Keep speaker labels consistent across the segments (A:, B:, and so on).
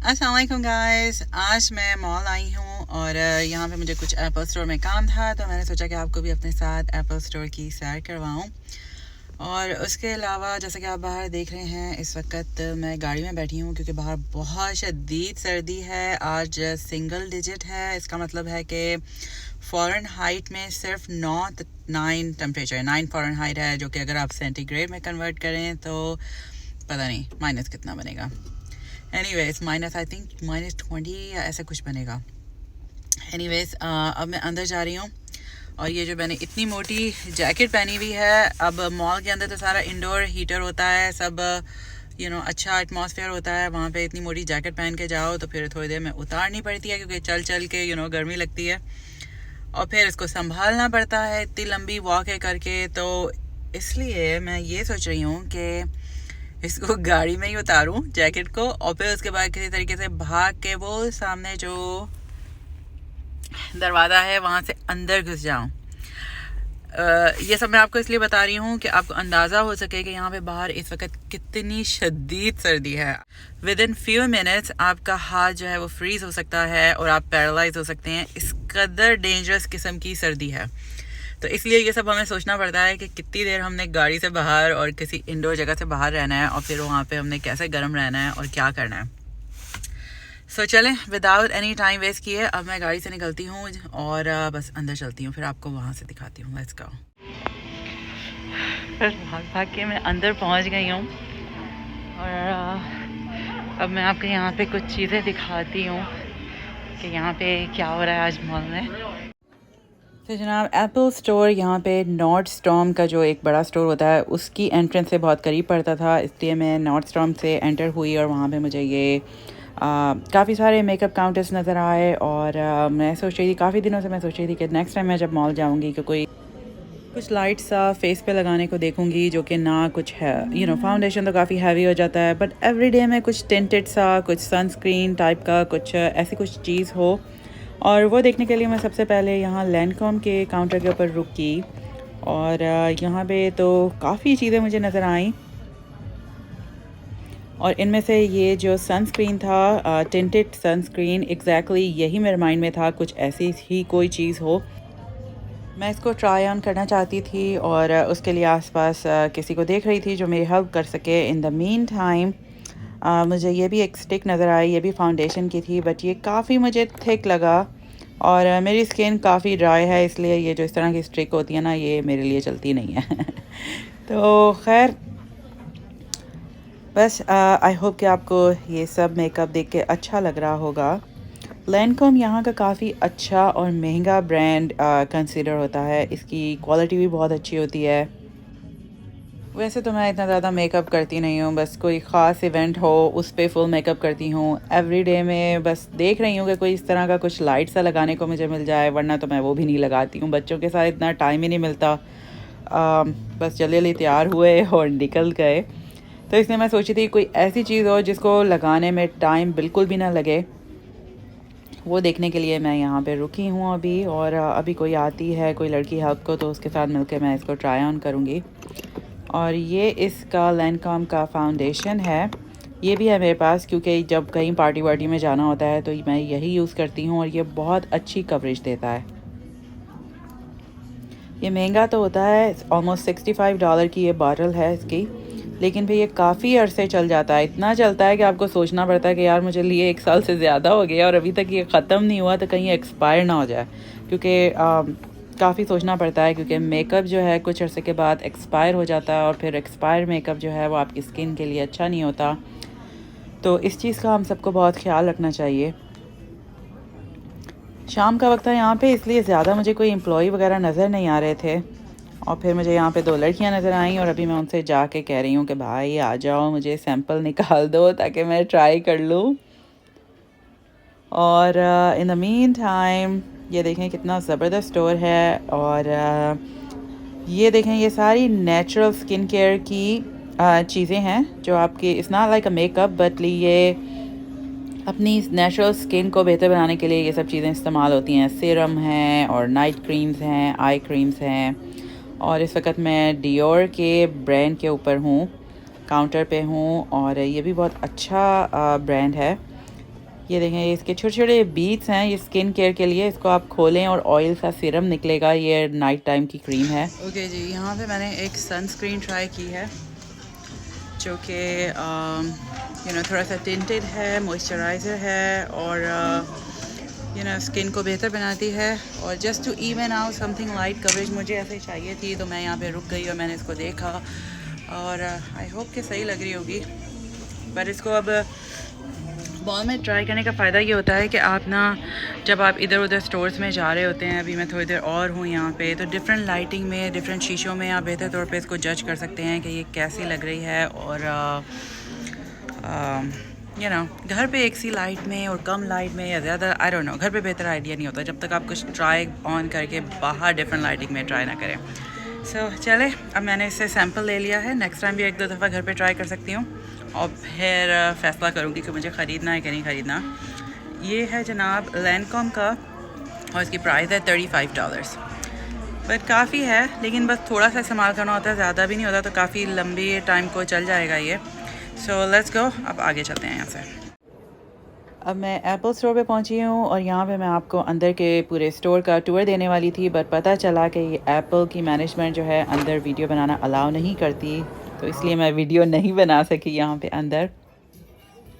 A: अस्सलाम वालेकुम गाइस। आज मैं मॉल आई हूँ और यहाँ पे मुझे कुछ एप्पल स्टोर में काम था, तो मैंने सोचा कि आपको भी अपने साथ एप्पल स्टोर की सैर करवाऊँ। और उसके अलावा जैसा कि आप बाहर देख रहे हैं, इस वक्त मैं गाड़ी में बैठी हूँ क्योंकि बाहर बहुत शदीद सर्दी है। आज सिंगल डिजिट है, इसका मतलब है कि फ़ॉरेन हाइट में सिर्फ 9 टेम्परेचर 9 फ़ॉरेन हाइट है, जो कि अगर आप सेंटीग्रेड में कन्वर्ट करें तो पता नहीं माइनस कितना बनेगा। एनीवेज माइनस आई थिंक -20 या ऐसा कुछ बनेगा। एनीवेज अब मैं अंदर जा रही हूँ और ये जो मैंने इतनी मोटी जैकेट पहनी हुई है, अब मॉल के अंदर तो सारा इंडोर हीटर होता है, सब अच्छा एटमॉस्फेयर होता है। वहाँ पे इतनी मोटी जैकेट पहन के जाओ तो फिर थोड़ी देर में उतारनी पड़ती है क्योंकि चल चल के गर्मी लगती है और फिर इसको संभालना पड़ता है इतनी लंबी वॉक करके। तो इसलिए मैं ये सोच रही हूँ कि इसको गाड़ी में ही उतारूं जैकेट को और फिर उसके बाद किसी तरीके से भाग के वो सामने जो दरवाज़ा है वहाँ से अंदर घुस जाऊं। ये सब मैं आपको इसलिए बता रही हूँ कि आपको अंदाज़ा हो सके कि यहाँ पे बाहर इस वक्त कितनी शदीद सर्दी है। विद इन फ्यू मिनट्स आपका हाथ जो है वो फ्रीज़ हो सकता है और आप पैरालाइज हो सकते हैं। इस कदर डेंजरस किस्म की सर्दी है, तो इसलिए ये सब हमें सोचना पड़ता है कि कितनी देर हमने गाड़ी से बाहर और किसी इंडोर जगह से बाहर रहना है और फिर वहाँ पे हमने कैसे गर्म रहना है और क्या करना है। सो चलें, विदाउट एनी टाइम वेस्ट किए अब मैं गाड़ी से निकलती हूँ और बस अंदर चलती हूँ, फिर आपको वहाँ से दिखाती हूँ। Let's go. फिर भाग भाग के मैं अंदर पहुँच गई हूँ और अब मैं आपको यहाँ पे कुछ चीज़ें दिखाती हूँ कि यहाँ पे क्या हो रहा है आज मॉल में। तो जनाब, एप्पल स्टोर यहाँ पे नॉर्डस्टॉर्म का जो एक बड़ा स्टोर होता है उसकी एंट्रेंस से बहुत करीब पड़ता था, इसलिए मैं नॉर्डस्टॉर्म से एंटर हुई और वहाँ पे मुझे ये काफ़ी सारे मेकअप काउंटर्स नज़र आए। और मैं सोच रही थी, काफ़ी दिनों से मैं सोच रही थी कि नेक्स्ट टाइम मैं जब मॉल जाऊँगी कि कोई कुछ लाइट सा फेस पे लगाने को देखूँगी जो कि ना कुछ है। फाउंडेशन तो काफ़ी हैवी हो जाता है, बट एवरीडे में कुछ टिंटेड सा, कुछ सनस्क्रीन टाइप का कुछ ऐसी कुछ चीज़ हो। और वो देखने के लिए मैं सबसे पहले यहाँ लैंडकॉम के काउंटर के ऊपर रुकी और यहाँ पे तो काफ़ी चीज़ें मुझे नज़र आईं और इनमें से ये जो सनस्क्रीन था, टिंटेड सनस्क्रीन, एग्जैक्टली यही मेरे माइंड में था, कुछ ऐसी ही कोई चीज़ हो। मैं इसको ट्राई ऑन करना चाहती थी और उसके लिए आसपास किसी को देख रही थी जो मेरी हेल्प कर सके। इन द मीन टाइम मुझे ये भी एक स्टिक नज़र आई, ये भी फाउंडेशन की थी, बट ये काफ़ी मुझे थिक लगा और मेरी स्किन काफ़ी ड्राई है, इसलिए ये जो इस तरह की स्टिक होती है ना, ये मेरे लिए चलती नहीं है। तो खैर, बस आई होप कि आपको ये सब मेकअप देख के अच्छा लग रहा होगा। लैंडकॉम यहाँ का काफ़ी अच्छा और महंगा ब्रांड कंसीडर होता है, इसकी क्वालिटी भी बहुत अच्छी होती है। वैसे तो मैं इतना ज़्यादा मेकअप करती नहीं हूँ, बस कोई ख़ास इवेंट हो उस पर फुल मेकअप करती हूँ। एवरीडे में बस देख रही हूँ कि कोई इस तरह का कुछ लाइट सा लगाने को मुझे मिल जाए, वरना तो मैं वो भी नहीं लगाती हूँ। बच्चों के साथ इतना टाइम ही नहीं मिलता, बस जल्दी जल्दी तैयार हुए और निकल गए। तो इसलिए मैं सोची थी कोई ऐसी चीज़ हो जिसको लगाने में टाइम बिल्कुल भी ना लगे, वो देखने के लिए मैं यहाँ पे रुकी हूँ अभी। और अभी कोई आती है, कोई लड़की हेल्प को, तो उसके साथ मिलकर मैं इसको ट्राई ऑन करूँगी। और ये इसका लैंडकॉम का फाउंडेशन है, ये भी है मेरे पास क्योंकि जब कहीं पार्टी वार्टी में जाना होता है तो मैं यही यूज़ करती हूँ और ये बहुत अच्छी कवरेज देता है। ये महंगा तो होता है, ऑलमोस्ट $65 की ये बॉटल है इसकी, लेकिन फिर ये काफ़ी अरसे चल जाता है। इतना चलता है कि आपको सोचना पड़ता है कि यार मुझे लिए 1 साल से ज़्यादा हो गया और अभी तक ये ख़त्म नहीं हुआ, तो कहीं एक्सपायर ना हो जाए, क्योंकि काफ़ी सोचना पड़ता है, क्योंकि मेकअप जो है कुछ अरसे के बाद एक्सपायर हो जाता है और फिर एक्सपायर मेकअप जो है वो आपकी स्किन के लिए अच्छा नहीं होता। तो इस चीज़ का हम सबको बहुत ख्याल रखना चाहिए। शाम का वक्त था यहाँ पे, इसलिए ज़्यादा मुझे कोई एम्प्लॉई वगैरह नज़र नहीं आ रहे थे और फिर मुझे यहाँ पे 2 लड़कियाँ नज़र आईं और अभी मैं उनसे जाके कह रही हूँ कि भाई आ जाओ, मुझे सैंपल निकाल दो ताकि मैं ट्राई कर लूँ। और इन द मीन टाइम ये देखें कितना ज़बरदस्त स्टोर है। और ये देखें, ये सारी नेचुरल स्किन केयर की चीज़ें हैं जो आपकी, it's not like a makeup, but ये अपनी नेचुरल स्किन को बेहतर बनाने के लिए ये सब चीज़ें इस्तेमाल होती हैं। सीरम हैं और नाइट क्रीम्स हैं, आई क्रीम्स हैं। और इस वक्त मैं डियोर के ब्रांड के ऊपर हूँ, काउंटर पे हूँ, और ये भी बहुत अच्छा ब्रांड है। ये देखें, ये इसके छोटे छोटे बीट्स हैं, ये स्किन केयर के लिए। इसको आप खोलें और ऑयल सा सीरम निकलेगा। ये नाइट टाइम की क्रीम है। ओके जी, यहाँ पे मैंने एक सनस्क्रीन ट्राई की है जो कि थोड़ा सा टिंटेड है, मॉइस्चराइज़र है और स्किन को बेहतर बनाती है। और just to even out something light coverage मुझे ऐसे चाहिए थी, तो मैं यहाँ पे रुक गई और मैंने इसको देखा और आई होप कि सही लग रही होगी। पर इसको अब मॉल में ट्राई करने का फ़ायदा ये होता है कि आप ना जब आप इधर उधर स्टोर्स में जा रहे होते हैं, अभी मैं थोड़ी देर और हूँ यहाँ पे, तो डिफरेंट लाइटिंग में, डिफरेंट शीशों में आप बेहतर तौर पे इसको जज कर सकते हैं कि ये कैसी लग रही है। और घर पे एक सी लाइट में और कम लाइट में या ज़्यादा, आई डोंट नो, घर पे बेहतर आइडिया नहीं होता जब तक आप कुछ ट्राई ऑन करके बाहर डिफरेंट लाइटिंग में ट्राई ना करें। सो चले, अब मैंने इससे सैम्पल ले लिया है। नेक्स्ट टाइम भी एक दो दफ़ा घर पे ट्राई कर सकती हूँ और फिर फ़ैसला करूँगी कि मुझे ख़रीदना है कि नहीं ख़रीदना। ये है जनाब लैनकॉम का और इसकी प्राइस है $35। बट काफ़ी है, लेकिन बस थोड़ा सा इस्तेमाल करना होता है, ज़्यादा भी नहीं होता, तो काफ़ी लंबी टाइम को चल जाएगा ये। सो लेट्स गो, अब आगे चलते हैं यहाँ से। अब मैं एप्पल स्टोर पे पहुंची हूँ और यहाँ पे मैं आपको अंदर के पूरे स्टोर का टूर देने वाली थी, बट पता चला कि ये एप्पल की मैनेजमेंट जो है अंदर वीडियो बनाना अलाउ नहीं करती, तो इसलिए मैं वीडियो नहीं बना सकी यहाँ पे अंदर।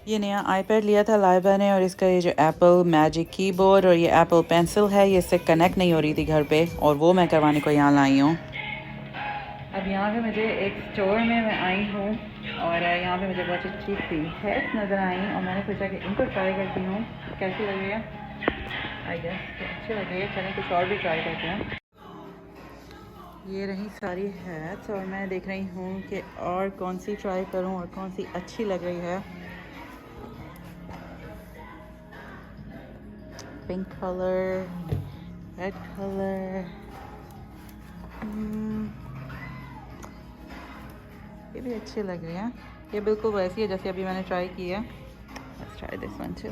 A: ये नया आईपैड लिया था लाइबा ने और इसका ये जो एप्पल मैजिक कीबोर्ड और ये एप्पल पेंसिल है, ये इससे कनेक्ट नहीं हो रही थी घर पे, और वो मैं करवाने को यहाँ लाई हूँ। अब यहाँ पे मुझे एक स्टोर में मैं आई हूँ और यहाँ पे मुझे बहुत अच्छी सी हेड्स नज़र आई और मैंने सोचा कि इनको ट्राई करती हूँ कैसी लग रही है। आई गेस अच्छी लग रही है, चलें कुछ और भी ट्राई करते हैं। ये रही सारी हेड्स और मैं देख रही हूँ कि और कौन सी ट्राई करूँ और कौन सी अच्छी लग रही है। पिंक कलर, रेड कलर, ये भी अच्छी लग रही है। ये बिल्कुल वैसी है जैसे अभी मैंने ट्राई की है। Let's try this one two.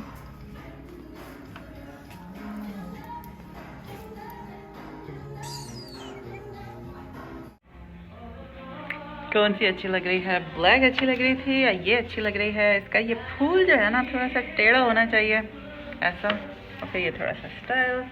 A: कौन सी अच्छी लग रही है? ब्लैक अच्छी लग रही थी या ये अच्छी लग रही है? इसका ये फूल जो है ना थोड़ा सा टेढ़ा होना चाहिए ऐसा, और फिर ये थोड़ा सा स्टाइल।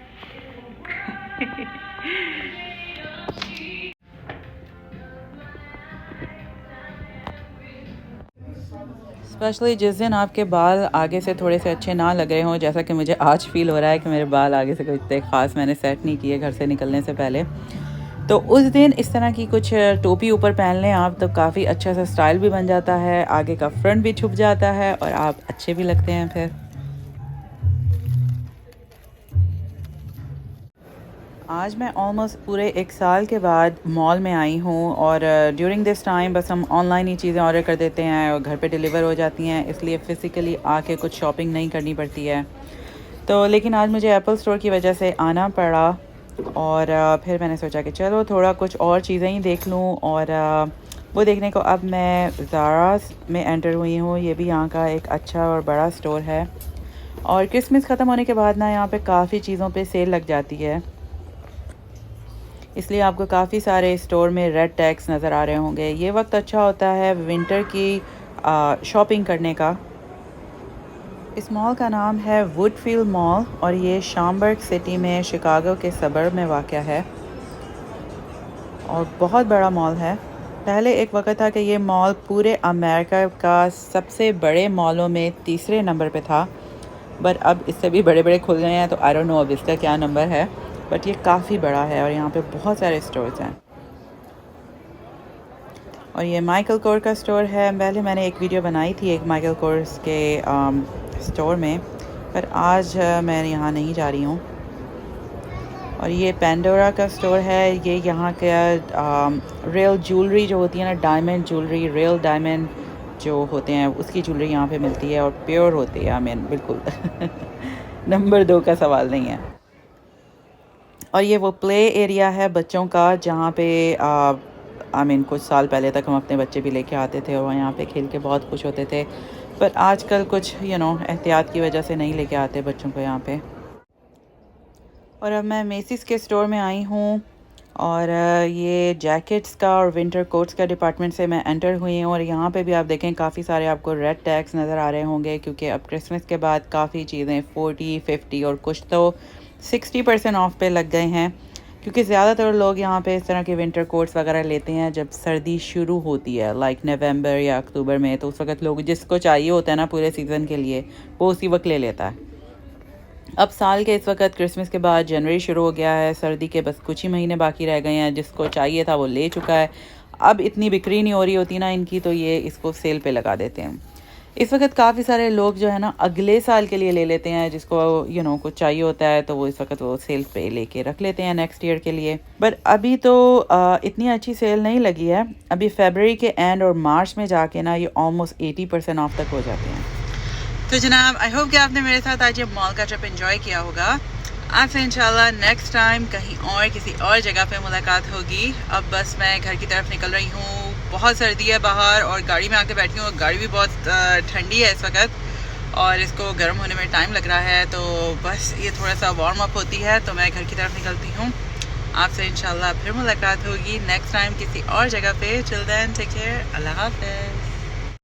A: स्पेशली जिस दिन आपके बाल आगे से थोड़े से अच्छे ना लग रहे हों, जैसा कि मुझे आज फील हो रहा है कि मेरे बाल आगे से कोई इतने ख़ास मैंने सेट नहीं किए घर से निकलने से पहले, तो उस दिन इस तरह की कुछ टोपी ऊपर पहन लें आप, तो काफ़ी अच्छा सा स्टाइल भी बन जाता है, आगे का फ्रंट भी छुप जाता है और आप अच्छे भी लगते हैं फिर। आज मैं ऑलमोस्ट पूरे 1 साल के बाद मॉल में आई हूँ और ड्यूरिंग दिस टाइम बस हम ऑनलाइन ही चीज़ें ऑर्डर कर देते हैं और घर पे डिलीवर हो जाती हैं, इसलिए फ़िज़िकली आके कुछ शॉपिंग नहीं करनी पड़ती है। तो लेकिन आज मुझे एप्पल स्टोर की वजह से आना पड़ा और फिर मैंने सोचा कि चलो थोड़ा कुछ और चीज़ें ही देख लूँ, और वो देखने को अब मैं ज़ारा में एंटर हुई हूँ। ये भी यहाँ का एक अच्छा और बड़ा स्टोर है और क्रिसमस ख़त्म होने के बाद ना यहाँ पे काफ़ी चीज़ों पे सेल लग जाती है, इसलिए आपको काफ़ी सारे स्टोर में रेड टैग्स नज़र आ रहे होंगे। ये वक्त अच्छा होता है विंटर की शॉपिंग करने का। इस मॉल का नाम है वुडफील्ड मॉल और ये शामबर्ग सिटी में शिकागो के सबर्ब में वाक़या है और बहुत बड़ा मॉल है। पहले एक वक्त था कि ये मॉल पूरे अमेरिका का सबसे बड़े मॉलों में तीसरे नंबर पे था, बट अब इससे भी बड़े बड़े खुल गए हैं, तो आई डोंट नो अब इसका क्या नंबर है, बट ये काफ़ी बड़ा है और यहाँ पे बहुत सारे स्टोर्स हैं। और ये माइकल कोर का स्टोर है। पहले मैंने एक वीडियो बनाई थी एक माइकल कोर्स के स्टोर में, पर आज मैं यहाँ नहीं जा रही हूँ। और ये पेंडोरा का स्टोर है। ये यहाँ का रियल ज्वेलरी जो होती है ना, डायमंड ज्वेलरी, रियल डायमंड जो होते हैं उसकी ज्वेलरी यहाँ पे मिलती है और प्योर होती है। आई मीन बिल्कुल नंबर 2 का सवाल नहीं है। और ये वो प्ले एरिया है बच्चों का जहाँ पे आई मीन कुछ साल पहले तक हम अपने बच्चे भी लेके आते थे और यहाँ पे खेल के बहुत खुश होते थे, पर आजकल कुछ एहतियात की वजह से नहीं लेके आते बच्चों को यहाँ पे। और अब मैं मेसिस के स्टोर में आई हूँ और ये जैकेट्स का और विंटर कोट्स का डिपार्टमेंट से मैं एंटर हुई हूँ और यहाँ पे भी आप देखें काफ़ी सारे आपको रेड टैग्स नज़र आ रहे होंगे क्योंकि अब क्रिसमस के बाद काफ़ी चीज़ें 40, 50 और कुछ तो 60% ऑफ पे लग गए हैं क्योंकि ज़्यादातर लोग यहाँ पे इस तरह के विंटर कोट्स वगैरह लेते हैं जब सर्दी शुरू होती है, लाइक नवंबर या अक्टूबर में। तो उस वक्त लोग जिसको चाहिए होता है ना पूरे सीज़न के लिए, वो उसी वक्त ले लेता है। अब साल के इस वक्त क्रिसमस के बाद जनवरी शुरू हो गया है, सर्दी के बस कुछ ही महीने बाकी रह गए हैं, जिसको चाहिए था वो ले चुका है। अब इतनी बिक्री नहीं हो रही होती ना इनकी, तो ये इसको सेल पे लगा देते हैं। इस वक्त काफ़ी सारे लोग जो है ना अगले साल के लिए ले लेते हैं, जिसको कुछ चाहिए होता है तो वो इस वक्त वो सेल पे लेके रख लेते हैं नेक्स्ट ईयर के लिए। बट अभी तो इतनी अच्छी सेल नहीं लगी है। अभी फरवरी के एंड और मार्च में जाके ना ये ऑलमोस्ट 80% ऑफ तक हो जाते हैं। तो जनाब, आई होप कि आपने मेरे साथ आज ये मॉल का ट्रिप एंजॉय किया होगा। आपसे इंशाल्लाह नेक्स्ट टाइम कहीं और किसी और जगह पे मुलाकात होगी। अब बस मैं घर की तरफ निकल रही हूँ। बहुत सर्दी है बाहर और गाड़ी में आके बैठी हूँ। गाड़ी भी बहुत ठंडी है इस वक्त और इसको गर्म होने में टाइम लग रहा है, तो बस ये थोड़ा सा वार्म अप होती है तो मैं घर की तरफ निकलती हूँ। आपसे इंशाल्लाह फिर मुलाकात होगी नेक्स्ट टाइम किसी और जगह पे। टिल देन टेक केयर, अल्लाह हाफ़िज़।